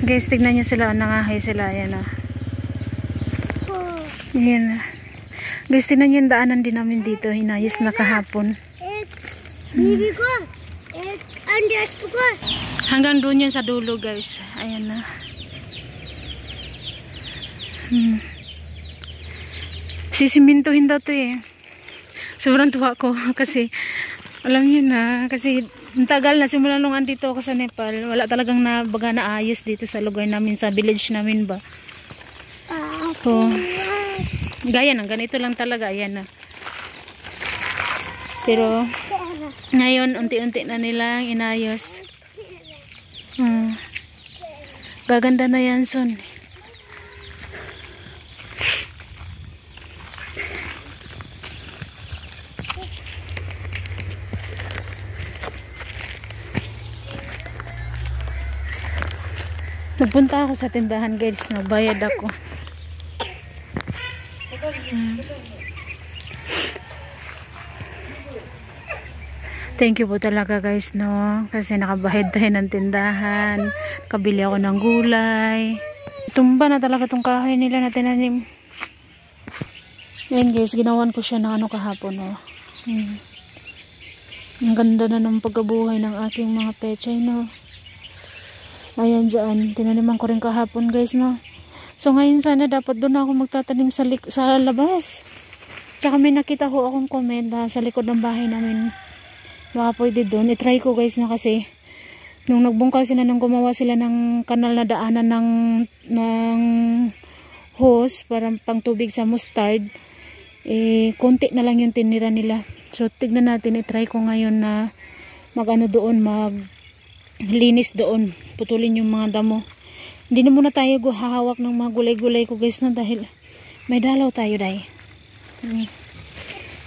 Guys, tignan nyo sila. Nangahay sila. Ayan o. Ayan. Guys, tignan nyo yung daanan din namin dito. Hinayos na kahapon. Hanggang doon yun sa dulo, guys. Ayan na. Sisimintuhin daw to eh. Sobrang tuwa ko kasi alam niyo na, kasi tagal na simula nung andito ako sa Nepal, wala talagang baga naayos dito sa lugar namin, sa village namin ba. So, gaya ng ganito lang talaga, ayan na. Pero ngayon unti-unti na nilang inayos. Gaganda na yan soon. Nagpunta ako sa tindahan, guys. Nagbayad ako. Thank you po talaga, guys, no? Kasi nakabayad tayo ng tindahan. Nakabili ako ng gulay. Tumba na talaga tong kahoy nila na tinanim. Ayan, guys. Ginawan ko siya ng kahapon, no? Ang ganda na ng pagkabuhay ng aking mga pechay, no? Ayan dyan, tinaniman ko rin kahapon, guys, no. So ngayon sana dapat doon ako magtatanim sa labas. Tsaka may nakita ko akong comment sa likod ng bahay namin. Baka pwede doon. I-try ko, guys, na kasi nung nagbungkal sila, nang gumawa sila ng kanal na daanan ng hose para pang tubig sa mustard, konti na lang yung tinira nila. So tignan natin, i-try ko ngayon na linis doon, putulin yung mga damo. Hindi na muna tayo hahawak ng mga gulay-gulay ko, guys, no, dahil may dalaw tayo, day.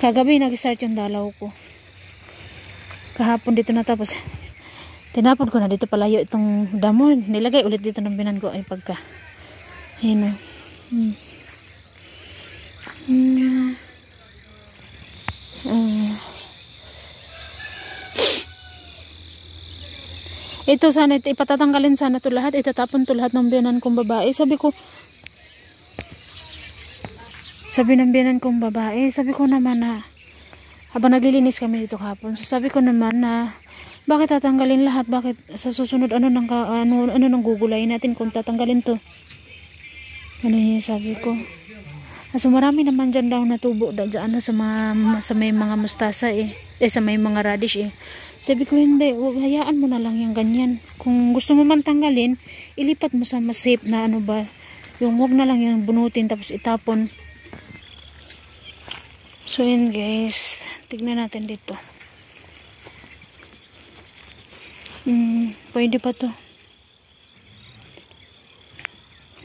Kagabi nag-start yung dalaw ko. Kahapon dito natapos. Tinapon ko na dito palayo itong damo. Nilagay ulit dito ng binan ko ay pagka. Ayan, ito sana, ipatatanggalin sana to lahat, itatapon to lahat ng biyanan kong babae. Sabi ng biyanan kong babae, sabi ko naman na, habang naglilinis kami dito kahapon, so sabi ko naman na, bakit tatanggalin lahat? Bakit sa susunod, ano nang gugulayin natin kung tatanggalin to? Ano yung sabi ko? So marami naman dyan daw natubo dyan sa may mga mustasa sa may mga radish eh. Sabi ko, hindi, hayaan mo na lang yung ganyan. Kung gusto mo man tanggalin, ilipat mo sa mas safe na ano ba, yung wag na lang yung bunutin tapos itapon. So yun, guys, tignan natin dito. Pwede pa to.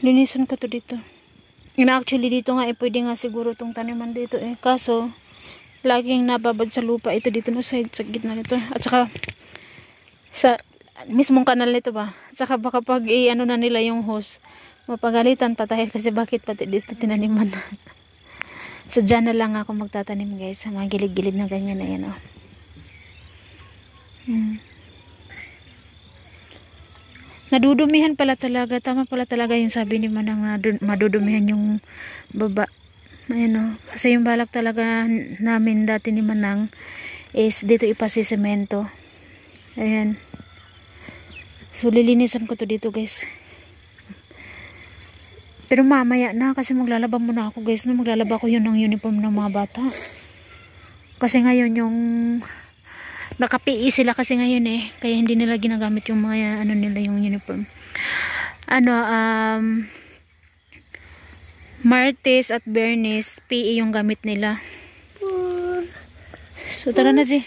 Linisan ko to dito. Actually dito nga pwede nga siguro tong taniman dito kaso laging nababad sa lupa ito dito na side sa gitna nito, at saka sa mismong kanal nito ba, at saka baka pag ano na nila yung hose, mapagalitan pa dahil kasi bakit pati dito tinaniman. So dyan na lang ako magtatanim, guys, sa mga gilid-gilid na ganyan na yan, Nadudumihan pala talaga, tama pala talaga yung sabi ni Manang, madudumihan yung baba. Ayan, kasi yung balak talaga namin dati ni Manang is dito ipasisemento. Ayan. So lilinisan ko to dito, guys. Pero mamaya na kasi maglalaba muna ako, guys. Maglalaba ko yun ng uniform ng mga bata. Kasi ngayon yung naka-PE sila kasi ngayon kaya hindi nila ginagamit yung mga nila yung uniform. Martes at Bernis, PE yung gamit nila. So tara na, G.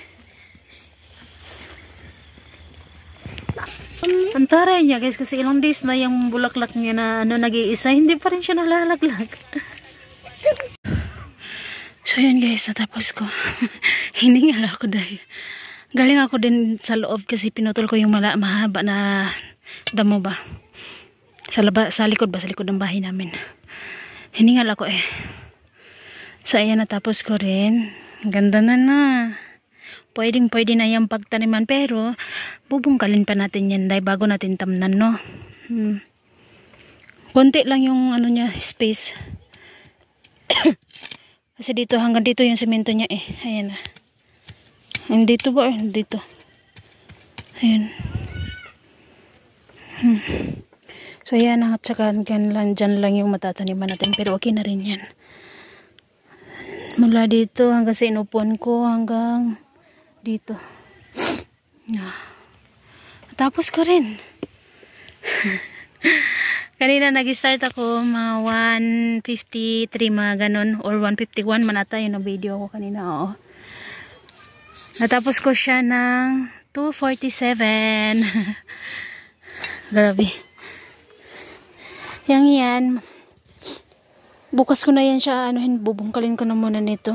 Antaray niya, guys, kasi ilang days na yung bulaklak niya na nag-iisa, hindi pa rin siya nalalaglag. So yun, guys, natapos ko. Hiningal ako dahil galing ako din sa loob kasi pinutol ko yung mahaba na damo ba sa likod ng bahay namin. Hiningal ako so ayan, natapos ko rin. Ganda na pwede na yung pagtaniman, pero bubungkalin pa natin yan dahil bago natin tamnan, no. Konti lang yung ano niya, space. Kasi dito, hanggang dito yung semento niya eh. Ayan na. Dito ba? Dito. Ayan. So yan, at saka dyan lang yung matataniman natin. Pero okay na rin yan. Mula dito hanggang sa inupon ko, hanggang dito. Tapos ko rin. Kanina nag-start ako mga 1:53 mga ganon or 1:51 manata yun na video ako kanina. Oo. Natapos ko siya ng 2:47. Grabe. Yan. Bukas ko na yan siya, bubungkalin ko na muna nito.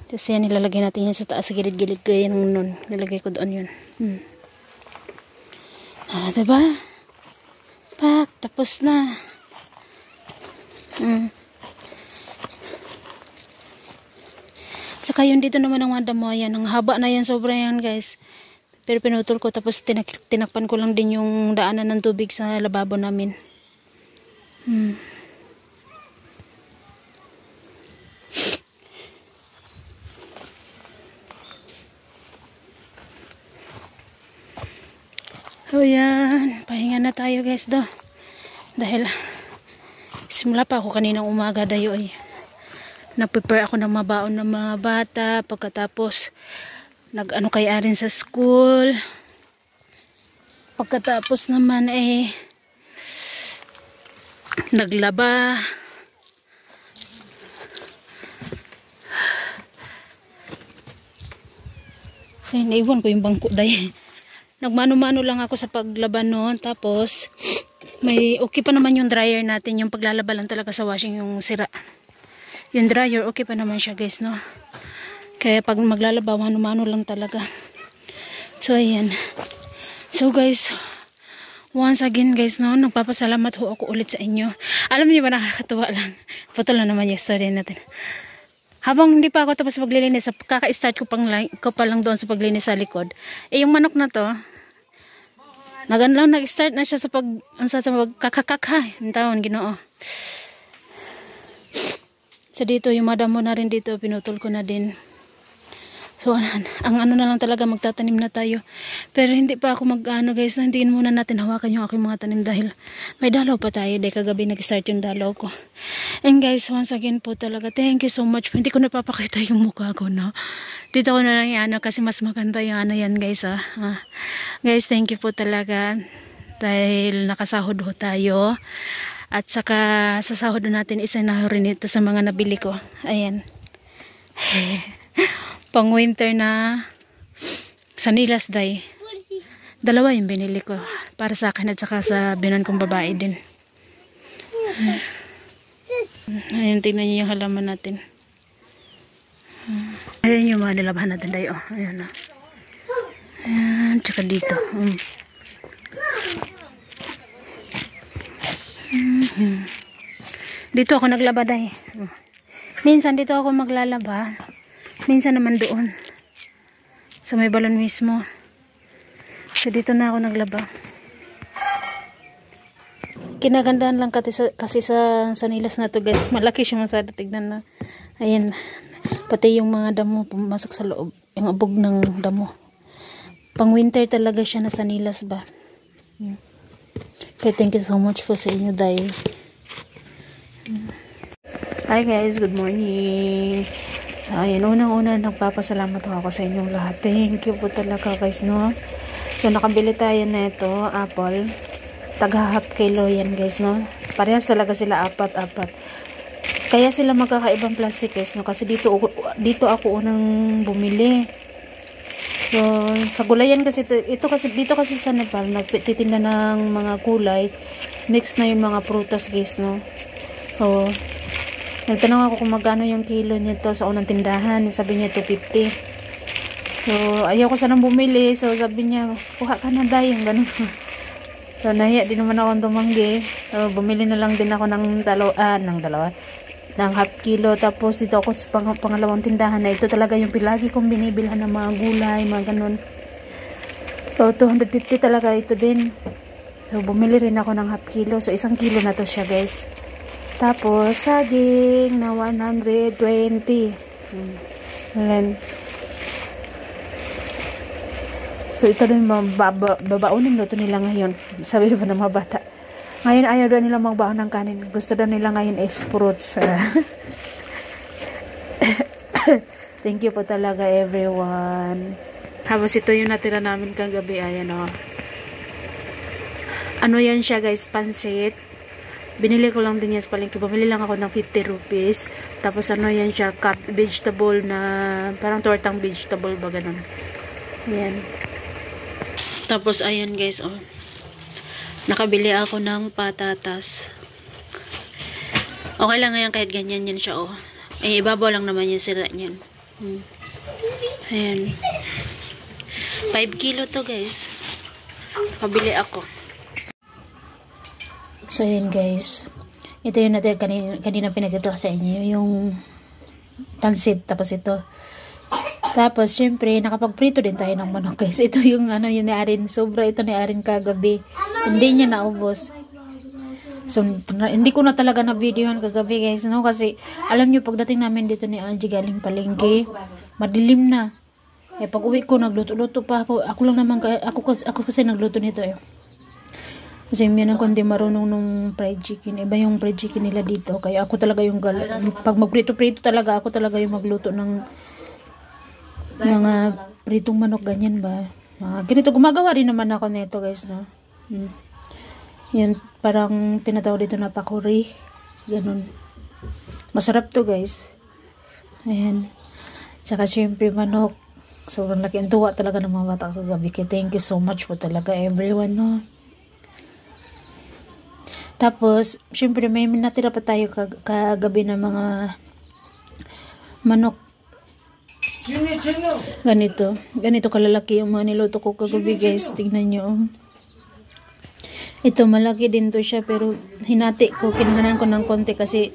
Kasi yan, ilalagay natin yan sa taas, sa gilid-gilid ko yan nun. Ilalagay ko doon yun. Diba? Pak, tapos na. Tsaka yun dito naman ang mga damo, yan. Ang haba na yan, sobra yan guys. Pero pinutol ko, tapos tinakpan ko lang din yung daanan ng tubig sa lababo namin. So yan, pahinga na tayo guys do. Dahil simula pa ako kaninang umaga dayo ay nag-prepare ako ng mabaon ng mga bata. Pagkatapos nag-ano kay Aaron sa school. Pagkatapos naman ay naglaba. Ay, naiwan ko yung bangko dahi. Nagmano-mano lang ako sa paglaban noon. Tapos, okay pa naman yung dryer natin. Yung paglalaba lang talaga sa washing yung sira. Yung dryer, okay pa naman siya guys, no? Kaya pag maglalaba, mano-mano lang talaga. So, ayan. So, guys, once again guys, no? Nagpapasalamat ho ako ulit sa inyo. Alam niyo ba, nakakatuwa lang. Putol na naman yung story natin. Habang hindi pa ako tapos maglilinis, kaka-start ko pa lang doon sa paglinis sa likod. Eh yung manok na to, nag-start na siya sa pagkakakaka. Ang taon, Ginoo. So dito, yung madamo na rin dito, pinutol ko na din. So, ang ano na lang talaga, magtatanim na tayo. Pero hindi pa ako guys, hindiin muna natin hawakan yung aking mga tanim dahil may dalaw pa tayo. Dahil kagabi nag-start yung dalaw ko. And guys, once again po talaga, thank you so much. Hindi ko napapakita yung mukha ko, no? Dito ko na lang yan, kasi mas maganda yung yan, guys, Guys, thank you po talaga. Dahil nakasahod ho tayo. At saka, sa sahod natin, isa na rin ito sa mga nabili ko. Ayan. Pang winter na sanilas day. Dalawa yung binili ko para sa akin at saka sa binan kong babae din. Ayan, tingnan niyo yung halaman natin. Ayan yung mga nilabahan natin tayo. Ayan na. Ayan, tsaka dito. Dito ako naglaba day. Minsan dito ako maglalaba. Minsan naman doon. Sa may balon mismo. So dito na ako naglaba. Kinagandaan lang kasi sa sanilas na to guys. Malaki siya masada. Tignan na. Ayan. Pati yung mga damo pumasok sa loob. Yung abog ng damo. Pang winter talaga siya na sanilas ba. Okay, thank you so much po sa inyo dahil. Hi guys, good morning. Ayan, unang-una nagpapasalamat ako sa inyong lahat. Thank you po talaga guys, no? So, nakabili tayo na ito, apple. Taga half kilo yan guys, no? Parehas talaga sila, apat. Kaya sila magkakaibang plastic guys, no? Kasi dito ako unang bumili. So, sa gulayan kasi, dito kasi sa Nepal, nagtitinda ng mga gulay. Mix na yung mga prutas guys, no? So, nagtanong ako kung magkano yung kilo nito sa unang tindahan. Sabi niya 250. So, ayaw ko sanang bumili. So, sabi niya, kuha ka na dahi. Yung ganun. So, nahiya din naman ako tumanggi. So, bumili na lang din ako ng half kilo. Tapos, dito ako sa pangalawang tindahan na ito talaga yung pilagi kong binibilhan ng mga gulay, mga ganun. So, 250 talaga ito din. So, bumili rin ako ng half kilo. So, 1 kilo na to siya, guys. Tapos, saging na 120. Ayan. So, ito rin babaunin luto nila ngayon. Sabi ba ng mga bata? Ngayon, ayaw doon nila magbaon ng kanin. Gusto doon nila ngayon is fruits. Thank you po talaga, everyone. Tapos, ito yung natira namin kagabi. Ayan, o. Ano yan siya, guys? Pansit. Binili ko lang din yan sa palengke. Bumili lang ako ng 50 rupees. Tapos, ano yan siya? Vegetable na, parang tortang vegetable ba, ganun. Ayan. Tapos, ayan, guys, oh. Nakabili ako ng patatas. Okay lang ngayon kahit ganyan yan siya, oh. Ay, ibabaw lang naman yung sira niyan. Ayan. 5 kilo to, guys. Nakabili ako. So, ayan, guys. Ito yung natin kanina pinagkito sa inyo. Yung pansit. Tapos ito. Tapos, syempre, nakapagprito din tayo ng manok, guys. Ito yung, ano, yun ni Arin. Sobra ito ni Arin kagabi. Hindi niya naubos. So, hindi ko na talaga na-videohan kagabi, guys, no? Kasi, alam nyo, pagdating namin dito ni Angie galing palengke, madilim na. Eh, pag uwi ko, nagluto-luto pa ako. Ako lang naman, ako kasi nagluto nito, eh. Kasi yan ako hindi marunong nung fried chicken. Iba yung fried chicken nila dito. Kaya ako talaga yung pag magprito-prito talaga, ako talaga yung magluto ng mga pritong manok, ganyan ba. Ganito, gumagawa rin naman ako nito, guys, no? Yan, parang tinatawag dito na pakuri. Ganun. Masarap to, guys. Ayan. Tsaka, syempre, manok. Sobrang laki. Ang tuwa talaga ng mga bata kagabi. Thank you so much po talaga, everyone, no? Tapos, syempre, may natira pa tayo kagabi na mga manok. Ganito kalalaki yung mga niluto ko kagabi, guys. Tingnan nyo. Ito, malaki din to siya, pero hinati ko, kinuhanan ko ng konti kasi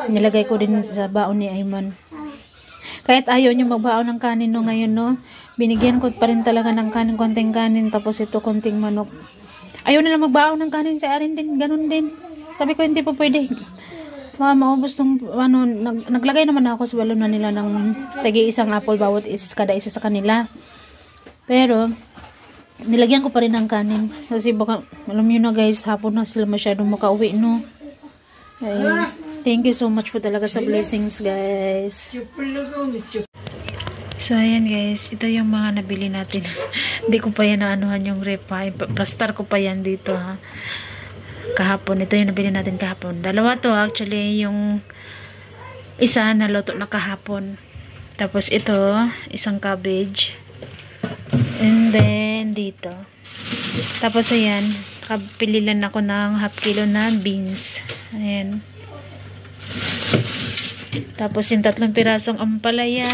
nilagay ko din sa baon ni Ayman. Kahit ayaw nyo magbaon ng kanin no ngayon, no, binigyan ko pa rin talaga ng kanin, konting kanin, tapos ito, konting manok. Ayaw nila magbaon ng kanin, sa Arin din, ganun din. Sabi ko, hindi pa pwede. Maubos tong, ano, naglagay naman ako sa balon na nila ng tagi-isang apple bawat kada isa sa kanila. Pero, nilagyan ko pa rin ng kanin. Kasi baka, alam nyo na, guys, hapon na sila masyadong makauwi, no? Ayun. Thank you so much po talaga sa blessings, guys. So, ayan, guys. Ito yung mga nabili natin. Hindi ko pa yan naanuhan yung rep, ha. Pastar ko pa yan dito, ha. Kahapon. Ito yung nabili natin kahapon. Dalawa to, actually, yung isa na luto na kahapon. Tapos ito, isang cabbage. And then, dito. Tapos, ayan, kapililan ako ng half kilo na beans. Ayan. Tapos, yung 3 pirasong ampalaya.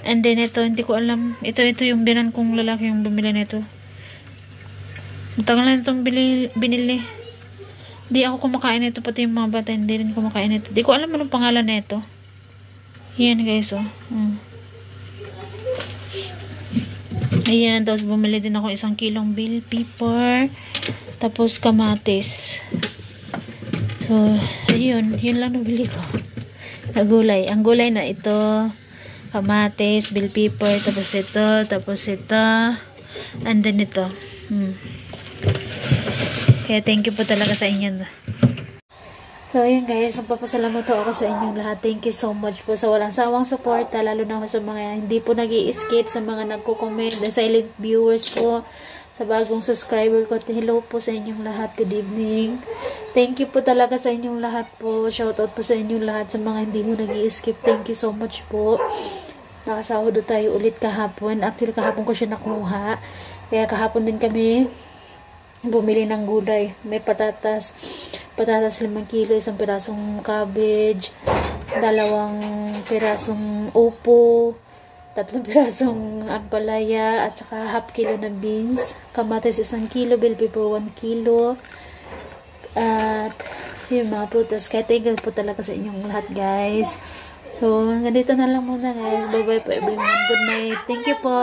And then, ito, hindi ko alam. Ito yung binan kong lalaki yung bumili nito. Matagal na itong binili. Hindi ako kumakain nito, pati yung mga bata hindi rin kumakain nito. Hindi ko alam anong pangalan nito. Yan, guys, oh. Ayan, tapos bumili din ako 1 kilong bell pepper. Tapos kamatis. So, ayun. Yun lang nabili ko. Na gulay. Ang gulay na ito, kamatis, bell pepper, tapos ito, and then ito. Kaya thank you po talaga sa inyo. So, ayun, guys, magpapasalamat po ako sa inyong lahat. Thank you so much po sa walang sawang support, lalo na sa mga hindi po nag-i-escape, sa mga nagko-comment, the silent viewers po, sa bagong subscriber ko. Hello po sa inyong lahat. Good evening. Thank you po talaga sa inyong lahat po. Shoutout po sa inyong lahat, sa mga hindi mo nag-i-escape. Thank you so much po. Nakasahod tayo ulit kahapon. Actually, kahapon ko siya nakuha. Kaya kahapon din kami bumili ng gulay. May patatas 5 kilo, 1 pirasong cabbage, 2 pirasong upo, 3 pirasong ampalaya, at saka half kilo na beans, kamatis 1 kilo, bell pepper 1 kilo, at yung mga prutas. Kaya thank you po talaga sa inyong lahat, guys. So, hanggang dito na lang muna, guys. Bye bye po everyone. Good night. Thank you po.